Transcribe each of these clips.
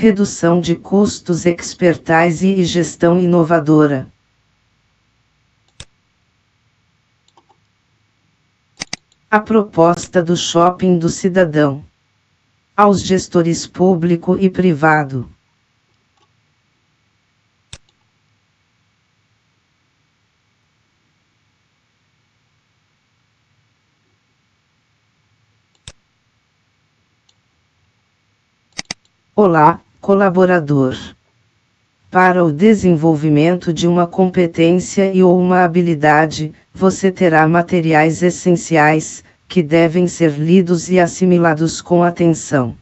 redução de custos, expertise e gestão inovadora. A proposta do shopping do cidadão. Aos gestores público e privado. Olá, colaborador. Para o desenvolvimento de uma competência ou uma habilidade, você terá materiais essenciais, que devem ser lidos e assimilados com atenção.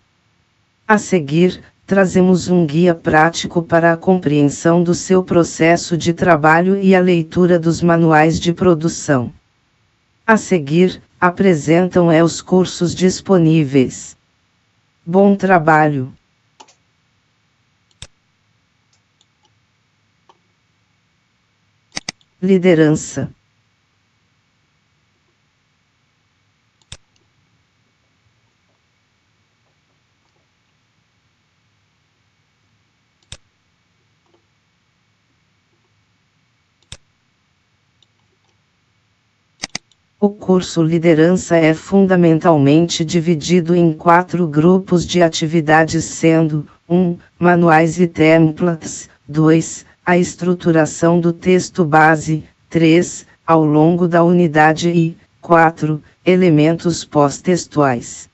A seguir, trazemos um guia prático para a compreensão do seu processo de trabalho e a leitura dos manuais de produção. A seguir, apresentam os cursos disponíveis. Bom trabalho! Liderança. O curso Liderança é fundamentalmente dividido em 4 grupos de atividades, sendo 1. Manuais e templates, 2. A estruturação do texto base, 3. Ao longo da unidade e 4. Elementos pós-textuais.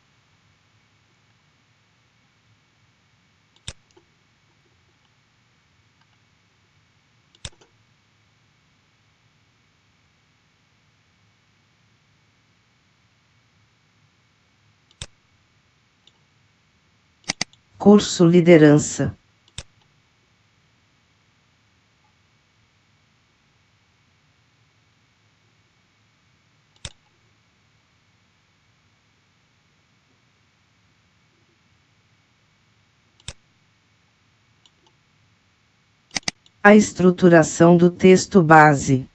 Curso Liderança. A estruturação do texto base.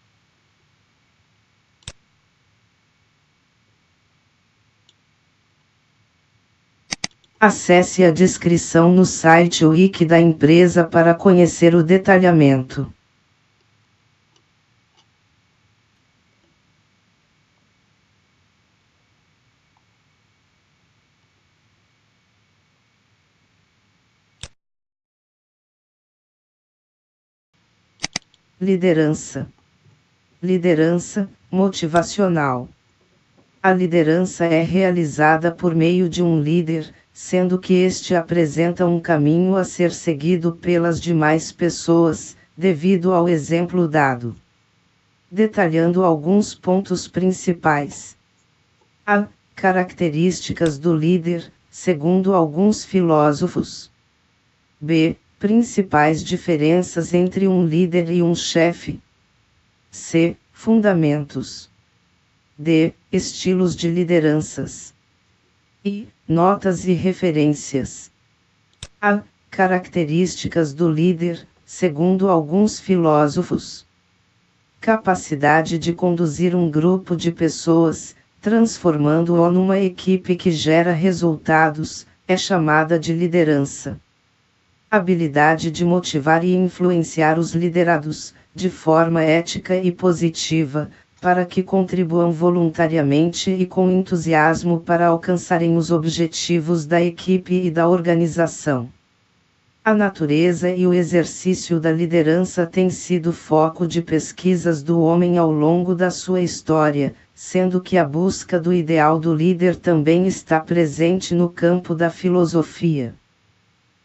Acesse a descrição no site Wiki da empresa para conhecer o detalhamento. Liderança. Liderança motivacional. A liderança é realizada por meio de um líder, sendo que este apresenta um caminho a ser seguido pelas demais pessoas, devido ao exemplo dado. Detalhando alguns pontos principais. A. Características do líder, segundo alguns filósofos. B. Principais diferenças entre um líder e um chefe. C. Fundamentos. D. Estilos de lideranças. I. Notas e referências. A. Características do líder, segundo alguns filósofos. Capacidade de conduzir um grupo de pessoas, transformando-o numa equipe que gera resultados, é chamada de liderança. Habilidade de motivar e influenciar os liderados, de forma ética e positiva, para que contribuam voluntariamente e com entusiasmo para alcançarem os objetivos da equipe e da organização. A natureza e o exercício da liderança têm sido foco de pesquisas do homem ao longo da sua história, sendo que a busca do ideal do líder também está presente no campo da filosofia.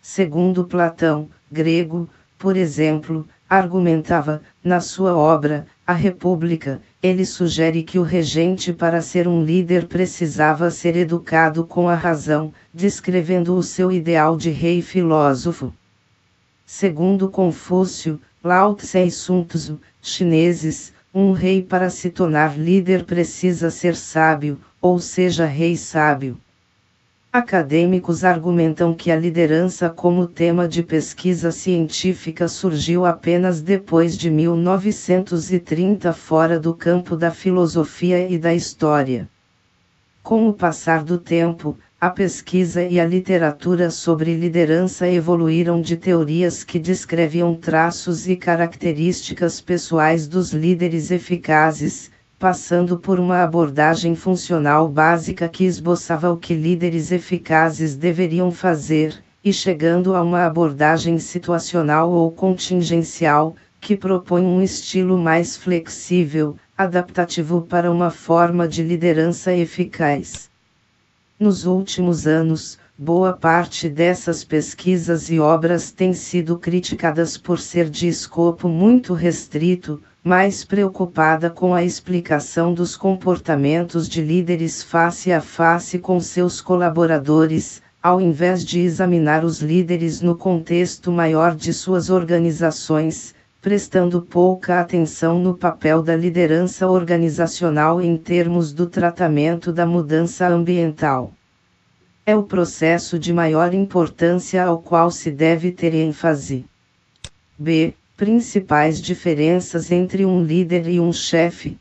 Segundo Platão, grego, por exemplo, argumentava, na sua obra, A República, ele sugere que o regente para ser um líder precisava ser educado com a razão, descrevendo o seu ideal de rei filósofo. Segundo Confúcio, Lao Tse e Sun Tzu, chineses, um rei para se tornar líder precisa ser sábio, ou seja, rei sábio. Acadêmicos argumentam que a liderança como tema de pesquisa científica surgiu apenas depois de 1930 fora do campo da filosofia e da história. Com o passar do tempo, A pesquisa e a literatura sobre liderança evoluíram de teorias que descreviam traços e características pessoais dos líderes eficazes, passando por uma abordagem funcional básica que esboçava o que líderes eficazes deveriam fazer, e chegando a uma abordagem situacional ou contingencial, que propõe um estilo mais flexível, adaptativo para uma forma de liderança eficaz. Nos últimos anos, boa parte dessas pesquisas e obras têm sido criticadas por ser de escopo muito restrito, mais preocupada com a explicação dos comportamentos de líderes face a face com seus colaboradores, ao invés de examinar os líderes no contexto maior de suas organizações, prestando pouca atenção no papel da liderança organizacional em termos do tratamento da mudança ambiental. É o processo de maior importância ao qual se deve ter ênfase. B. Principais diferenças entre um líder e um chefe.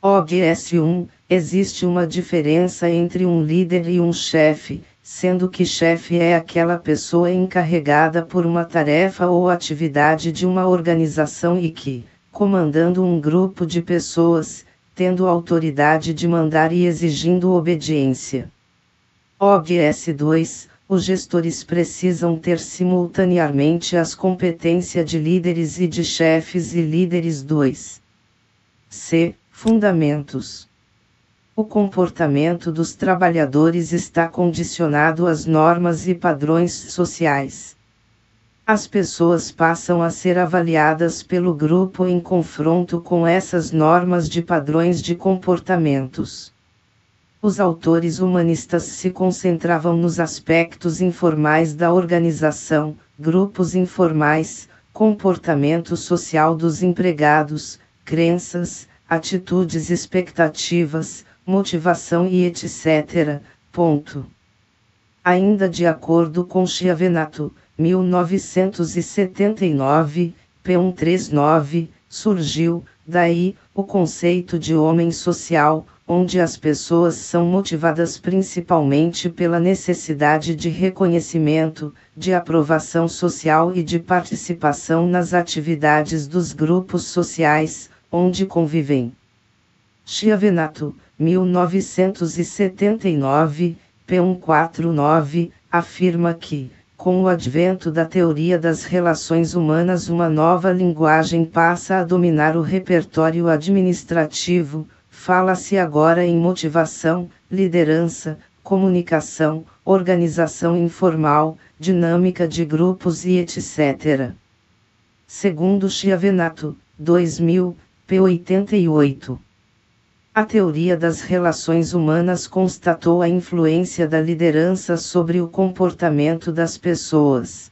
OBS 1. Existe uma diferença entre um líder e um chefe, sendo que chefe é aquela pessoa encarregada por uma tarefa ou atividade de uma organização e que, comandando um grupo de pessoas, tendo autoridade de mandar e exigindo obediência. OBS 2. Os gestores precisam ter simultaneamente as competências de líderes e de chefes e líderes. 2. C. Fundamentos. O comportamento dos trabalhadores está condicionado às normas e padrões sociais. As pessoas passam a ser avaliadas pelo grupo em confronto com essas normas de padrões de comportamentos. Os autores humanistas se concentravam nos aspectos informais da organização, grupos informais, comportamento social dos empregados, crenças, atitudes, expectativas, motivação e etc. Ainda de acordo com Schiavenato, 1979, p. 139, surgiu, daí, o conceito de homem social, onde as pessoas são motivadas principalmente pela necessidade de reconhecimento, de aprovação social e de participação nas atividades dos grupos sociais, onde convivem. Schiavenato, 1979, p. 149, afirma que, com o advento da teoria das relações humanas, uma nova linguagem passa a dominar o repertório administrativo. Fala-se agora em motivação, liderança, comunicação, organização informal, dinâmica de grupos e etc. Segundo Schiavenato, 2000, p. 88. A teoria das relações humanas constatou a influência da liderança sobre o comportamento das pessoas.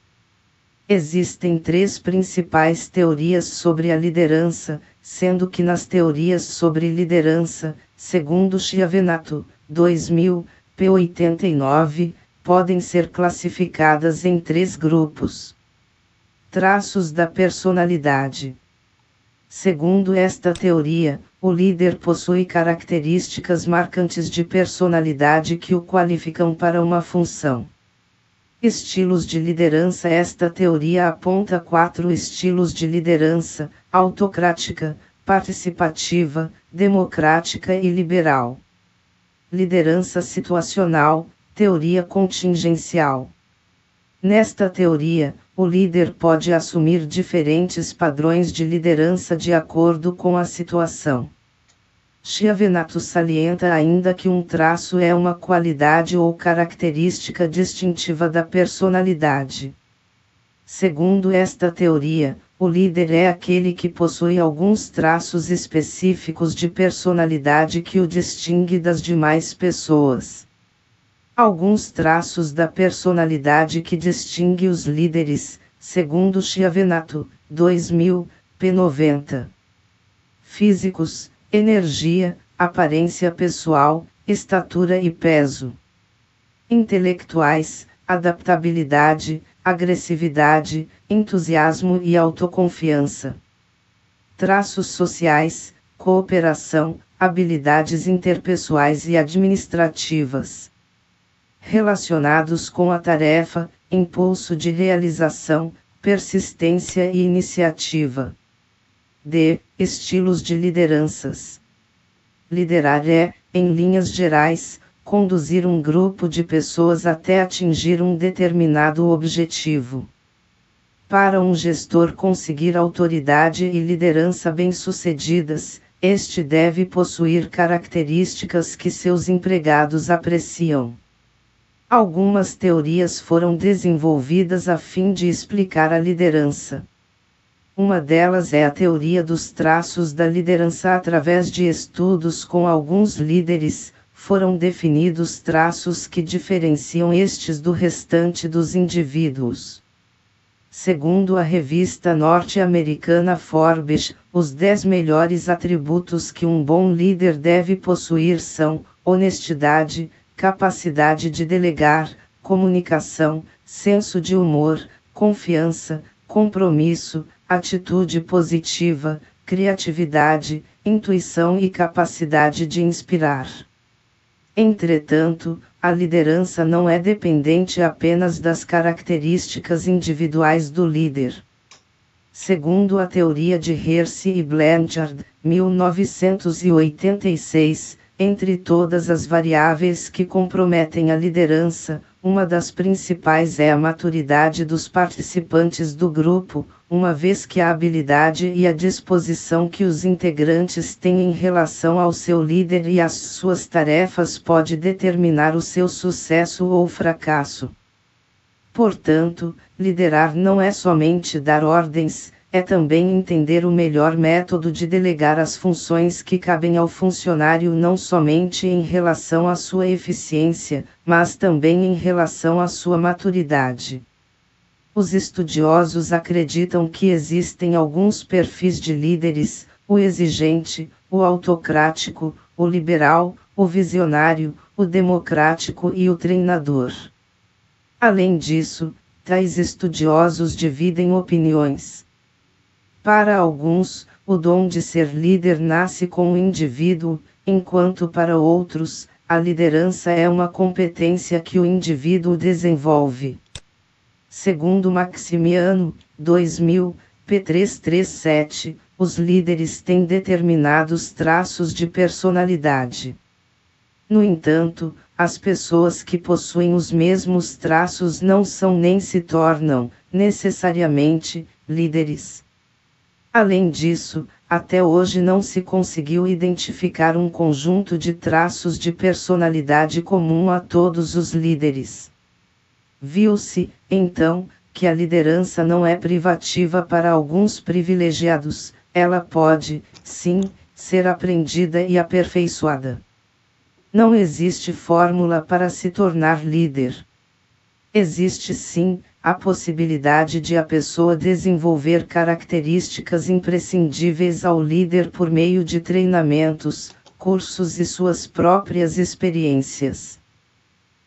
Existem três principais teorias sobre a liderança, sendo que nas teorias sobre liderança, segundo Schiavenato, 2000, p. 89, podem ser classificadas em três grupos. Traços da personalidade. Segundo esta teoria, o líder possui características marcantes de personalidade que o qualificam para uma função. Estilos de liderança. Esta teoria aponta 4 estilos de liderança: autocrática, participativa, democrática e liberal. Liderança situacional, teoria contingencial. Nesta teoria, o líder pode assumir diferentes padrões de liderança de acordo com a situação. Schiavenato salienta ainda que um traço é uma qualidade ou característica distintiva da personalidade. Segundo esta teoria, o líder é aquele que possui alguns traços específicos de personalidade que o distingue das demais pessoas. Alguns traços da personalidade que distingue os líderes, segundo Schiavenato, 2000, p. 90. Físicos: energia, aparência pessoal, estatura e peso. Intelectuais: adaptabilidade, agressividade, entusiasmo e autoconfiança. Traços sociais: cooperação, habilidades interpessoais e administrativas. relacionados com a tarefa, impulso de realização, persistência e iniciativa. D. Estilos de lideranças. Liderar é, em linhas gerais, conduzir um grupo de pessoas até atingir um determinado objetivo. Para um gestor conseguir autoridade e liderança bem-sucedidas, este deve possuir características que seus empregados apreciam. Algumas teorias foram desenvolvidas a fim de explicar a liderança. Uma delas é a teoria dos traços da liderança. Através de estudos com alguns líderes, foram definidos traços que diferenciam estes do restante dos indivíduos. Segundo a revista norte-americana Forbes, os 10 melhores atributos que um bom líder deve possuir são: honestidade, capacidade de delegar, comunicação, senso de humor, confiança, compromisso, atitude positiva, criatividade, intuição e capacidade de inspirar. Entretanto, a liderança não é dependente apenas das características individuais do líder. Segundo a teoria de Hersey e Blanchard, 1986, entre todas as variáveis que comprometem a liderança, uma das principais é a maturidade dos participantes do grupo, uma vez que a habilidade e a disposição que os integrantes têm em relação ao seu líder e às suas tarefas pode determinar o seu sucesso ou fracasso. Portanto, liderar não é somente dar ordens, é também entender o melhor método de delegar as funções que cabem ao funcionário, não somente em relação à sua eficiência, mas também em relação à sua maturidade. Os estudiosos acreditam que existem alguns perfis de líderes: o exigente, o autocrático, o liberal, o visionário, o democrático e o treinador. Além disso, tais estudiosos dividem opiniões. Para alguns, o dom de ser líder nasce com o indivíduo, enquanto para outros, a liderança é uma competência que o indivíduo desenvolve. Segundo Maximiano, 2000, p. 337, os líderes têm determinados traços de personalidade. No entanto, as pessoas que possuem os mesmos traços não são nem se tornam, necessariamente, líderes. Além disso, até hoje não se conseguiu identificar um conjunto de traços de personalidade comum a todos os líderes. Viu-se, então, que a liderança não é privativa para alguns privilegiados, ela pode, sim, ser aprendida e aperfeiçoada. Não existe fórmula para se tornar líder. Existe sim a possibilidade de a pessoa desenvolver características imprescindíveis ao líder por meio de treinamentos, cursos e suas próprias experiências.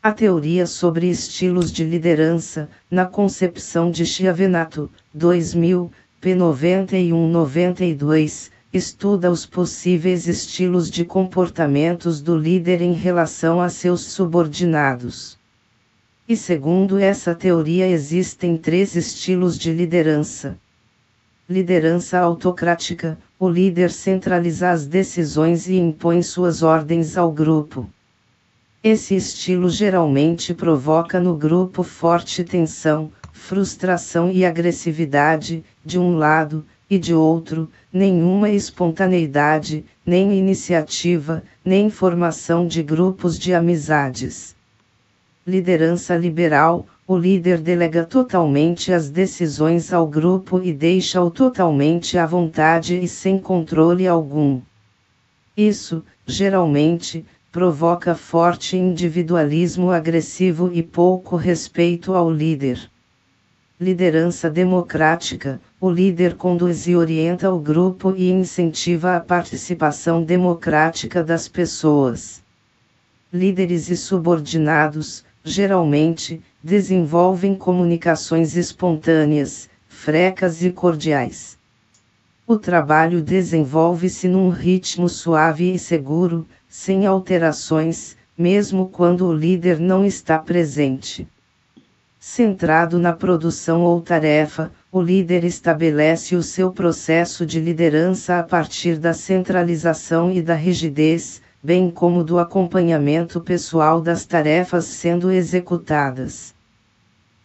A teoria sobre estilos de liderança, na concepção de Chiavenato, 2000, p. 91-92, estuda os possíveis estilos de comportamentos do líder em relação a seus subordinados. E segundo essa teoria existem 3 estilos de liderança. Liderança autocrática: o líder centraliza as decisões e impõe suas ordens ao grupo. Esse estilo geralmente provoca no grupo forte tensão, frustração e agressividade, de um lado, e de outro, nenhuma espontaneidade, nem iniciativa, nem formação de grupos de amizades. Liderança liberal: o líder delega totalmente as decisões ao grupo e deixa-o totalmente à vontade e sem controle algum. Isso, geralmente, provoca forte individualismo agressivo e pouco respeito ao líder. Liderança democrática: o líder conduz e orienta o grupo e incentiva a participação democrática das pessoas. Líderes e subordinados, geralmente, desenvolvem comunicações espontâneas, frecas e cordiais. O trabalho desenvolve-se num ritmo suave e seguro, sem alterações, mesmo quando o líder não está presente. Centrado na produção ou tarefa, o líder estabelece o seu processo de liderança a partir da centralização e da rigidez, bem como do acompanhamento pessoal das tarefas sendo executadas.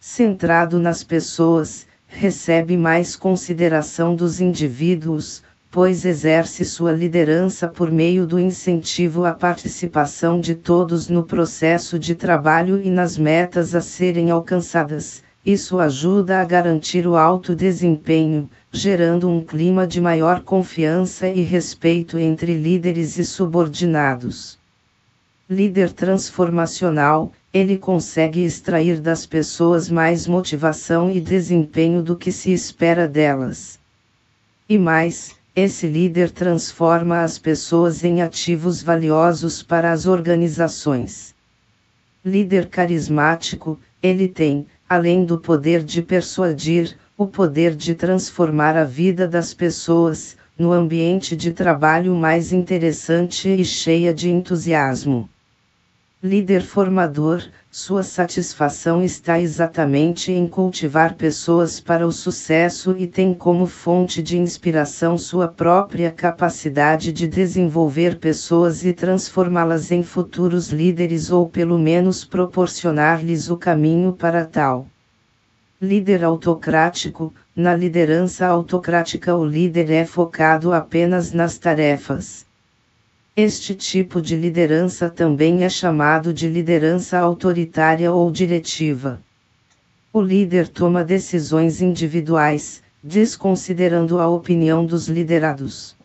Centrado nas pessoas, recebe mais consideração dos indivíduos, pois exerce sua liderança por meio do incentivo à participação de todos no processo de trabalho e nas metas a serem alcançadas. Isso ajuda a garantir o alto desempenho, gerando um clima de maior confiança e respeito entre líderes e subordinados. Líder transformacional, ele consegue extrair das pessoas mais motivação e desempenho do que se espera delas. E mais, esse líder transforma as pessoas em ativos valiosos para as organizações. Líder carismático, ele tem, além do poder de persuadir, o poder de transformar a vida das pessoas, no ambiente de trabalho mais interessante e cheia de entusiasmo. Líder formador, sua satisfação está exatamente em cultivar pessoas para o sucesso e tem como fonte de inspiração sua própria capacidade de desenvolver pessoas e transformá-las em futuros líderes ou pelo menos proporcionar-lhes o caminho para tal. Líder autocrático, na liderança autocrática o líder é focado apenas nas tarefas. Este tipo de liderança também é chamado de liderança autoritária ou diretiva. O líder toma decisões individuais, desconsiderando a opinião dos liderados.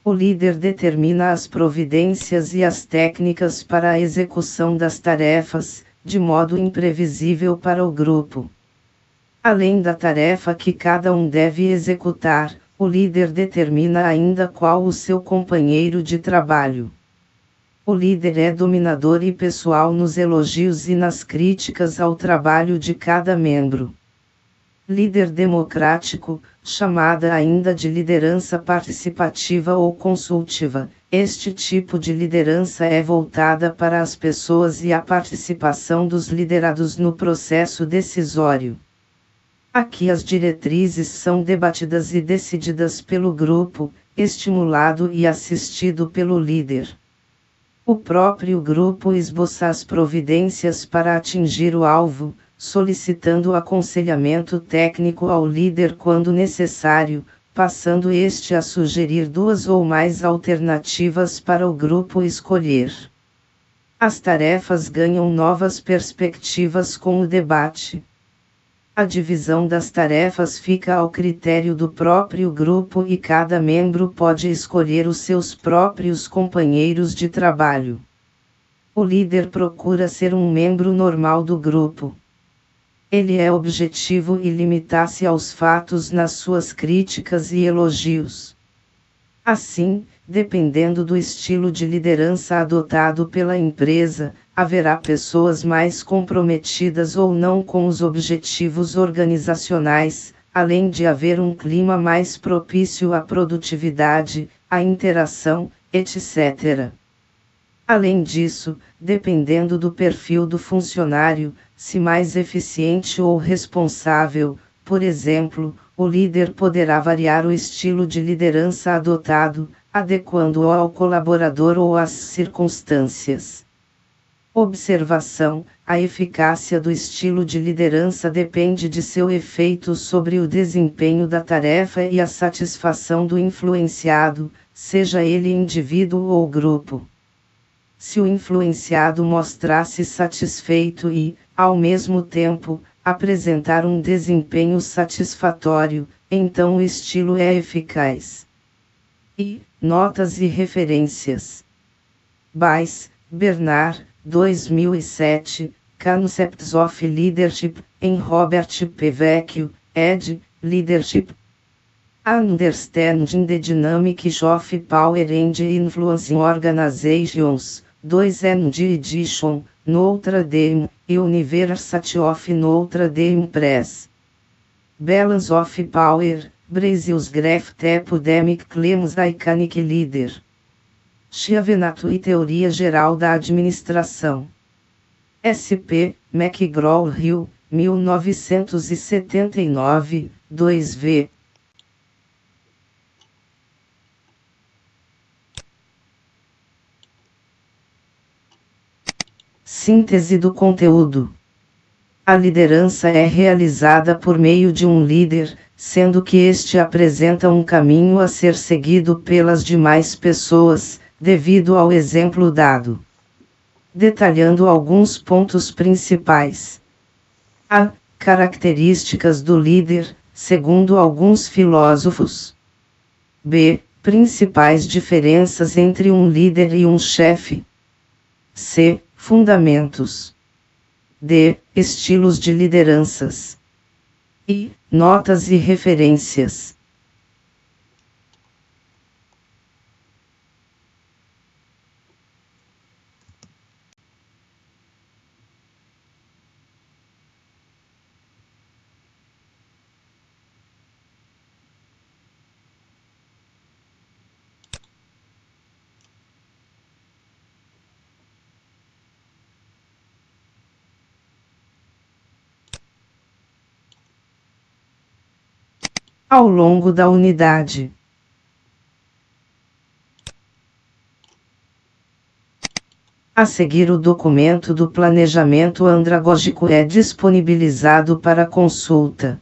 O líder determina as providências e as técnicas para a execução das tarefas, de modo imprevisível para o grupo. Além da tarefa que cada um deve executar, o líder determina ainda qual o seu companheiro de trabalho. O líder é dominador e pessoal nos elogios e nas críticas ao trabalho de cada membro. Líder democrático, chamada ainda de liderança participativa ou consultiva, este tipo de liderança é voltada para as pessoas e a participação dos liderados no processo decisório. Aqui as diretrizes são debatidas e decididas pelo grupo, estimulado e assistido pelo líder. O próprio grupo esboça as providências para atingir o alvo, solicitando aconselhamento técnico ao líder quando necessário, passando este a sugerir duas ou mais alternativas para o grupo escolher. As tarefas ganham novas perspectivas com o debate. A divisão das tarefas fica ao critério do próprio grupo e cada membro pode escolher os seus próprios companheiros de trabalho. O líder procura ser um membro normal do grupo. Ele é objetivo e limita-se aos fatos nas suas críticas e elogios. Assim, dependendo do estilo de liderança adotado pela empresa, haverá pessoas mais comprometidas ou não com os objetivos organizacionais, além de haver um clima mais propício à produtividade, à interação, etc. Além disso, dependendo do perfil do funcionário, se mais eficiente ou responsável, por exemplo, o líder poderá variar o estilo de liderança adotado, adequando-o ao colaborador ou às circunstâncias. Observação: a eficácia do estilo de liderança depende de seu efeito sobre o desempenho da tarefa e a satisfação do influenciado, seja ele indivíduo ou grupo. Se o influenciado mostrar-se satisfeito e, ao mesmo tempo, apresentar um desempenho satisfatório, então o estilo é eficaz. E, notas e referências. Baes, Bernard, 2007, Concepts of Leadership, em Robert P. Vecchio, ed., Leadership. Understanding the Dynamics of Power and Influence in Organizations, 2nd edition, Notre Dame, University of Notre Dame Press. Balance of Power, Brazil's Graph Epidemic Claims Iconic Leader. Schiavenato e Teoria Geral da Administração. SP, McGraw-Hill, 1979, 2v. Síntese do conteúdo. A liderança é realizada por meio de um líder, sendo que este apresenta um caminho a ser seguido pelas demais pessoas, devido ao exemplo dado. Detalhando alguns pontos principais. A. Características do líder, segundo alguns filósofos. B. Principais diferenças entre um líder e um chefe. C. Fundamentos. D. Estilos de lideranças. I. Notas e referências. Ao longo da unidade. A seguir, o documento do planejamento andragógico é disponibilizado para consulta.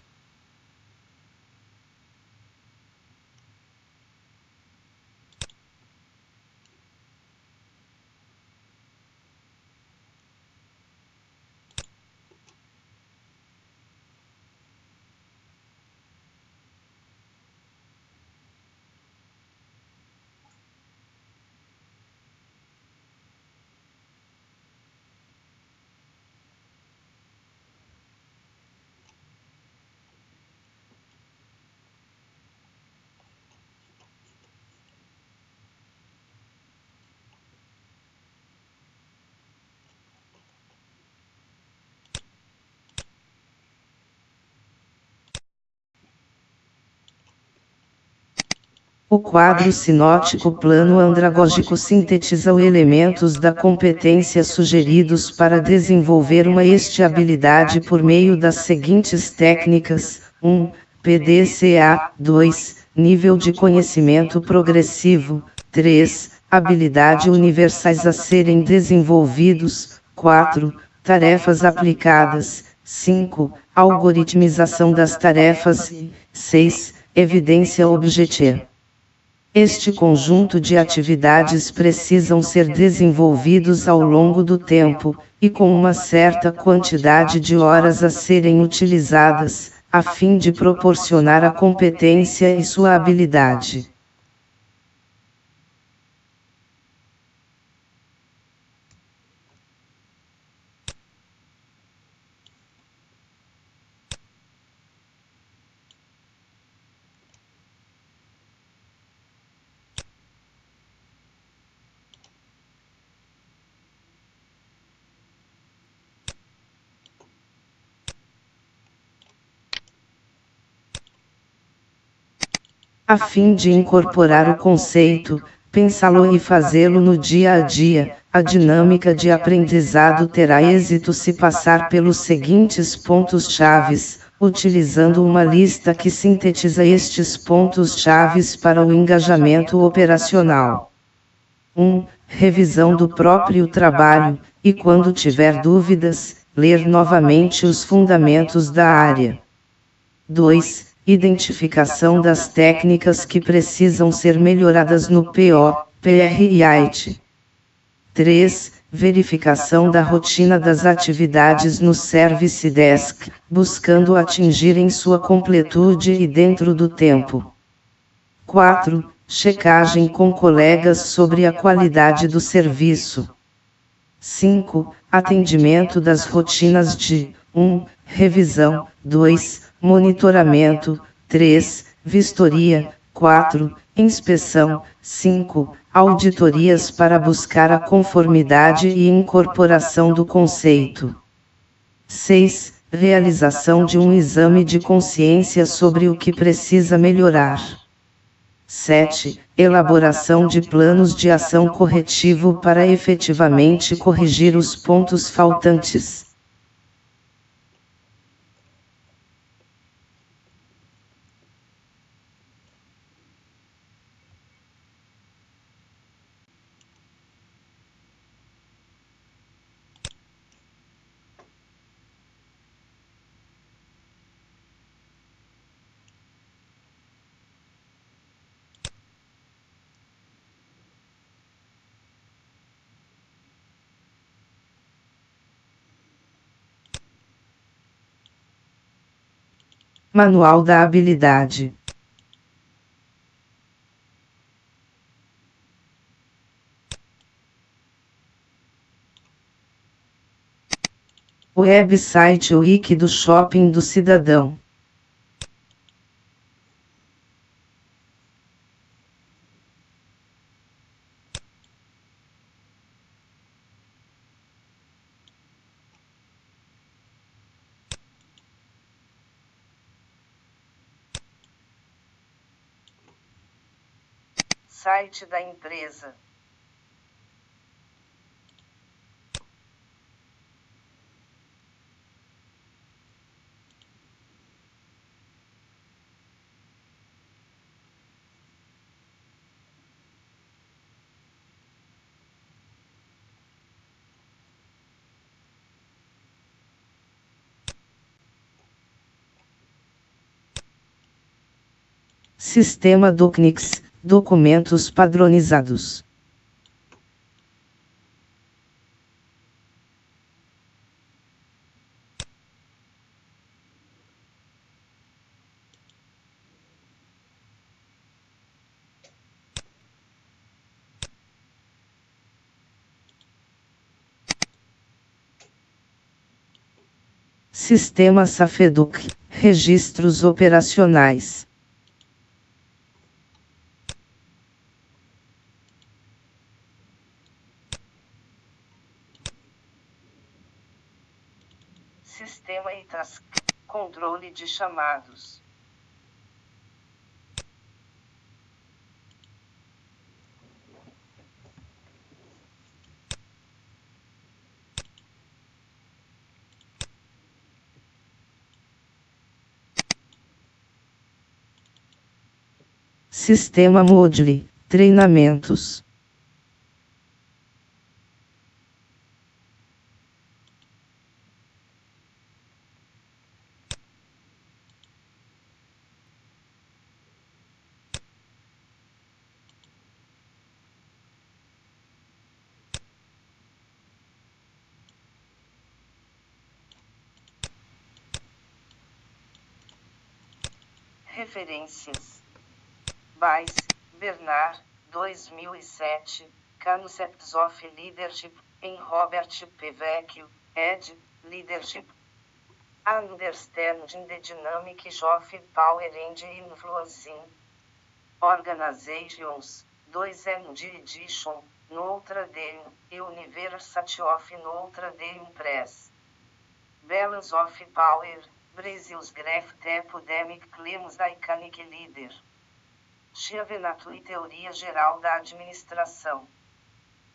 O quadro sinótico plano andragógico sintetiza os elementos da competência sugeridos para desenvolver uma habilidade por meio das seguintes técnicas: 1. PDCA, 2. Nível de conhecimento progressivo, 3. Habilidade universais a serem desenvolvidos, 4. Tarefas aplicadas, 5. Algoritmização das tarefas e 6. Evidência objetiva. Este conjunto de atividades precisam ser desenvolvidos ao longo do tempo, e com uma certa quantidade de horas a serem utilizadas, a fim de proporcionar a competência e sua habilidade. A fim de incorporar o conceito, pensá-lo e fazê-lo no dia a dia, a dinâmica de aprendizado terá êxito se passar pelos seguintes pontos-chaves, utilizando uma lista que sintetiza estes pontos-chaves para o engajamento operacional. 1. Revisão do próprio trabalho, e quando tiver dúvidas, ler novamente os fundamentos da área. 2. Identificação das técnicas que precisam ser melhoradas no PO, PR e IT. 3. Verificação da rotina das atividades no Service Desk, buscando atingir em sua completude e dentro do tempo. 4. Checagem com colegas sobre a qualidade do serviço. 5. Atendimento das rotinas de 1. Revisão, 2. Monitoramento, 3. Vistoria, 4. Inspeção, 5. Auditorias para buscar a conformidade e incorporação do conceito. 6. Realização de um exame de consciência sobre o que precisa melhorar. 7. Elaboração de planos de ação corretivo para efetivamente corrigir os pontos faltantes. Manual da habilidade. Website Wiki do Shopping do Cidadão. Site da empresa. Sistema DocNix, documentos padronizados. Sistema Safeduc, registros operacionais. Sistema ITASC, controle de chamados. Sistema Moodle, treinamentos. Referências. Weiss, Bernard, 2007, Concepts of Leadership, em Robert P. Vecchio, ed. Leadership. Understanding the Dynamic of Power and Influence in Organizations, 2nd edition, Notre Dame, University of Notre Dame Press. Balance of Power, Brazil's Great Epidemic Claims Iconic Leader. Chiavenato e Teoria Geral da Administração.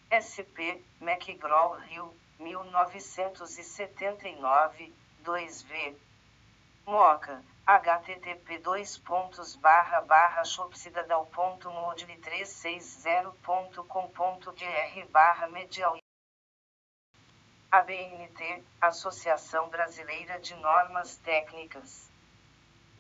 SP, McGraw-Hill, 1979, 2v. Moca, http://shopsidadão.module360.com.br/medial. ABNT, Associação Brasileira de Normas Técnicas.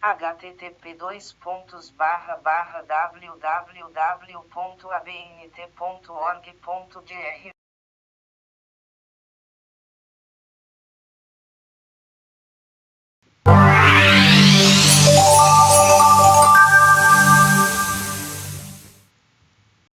http://www.abnt.org.br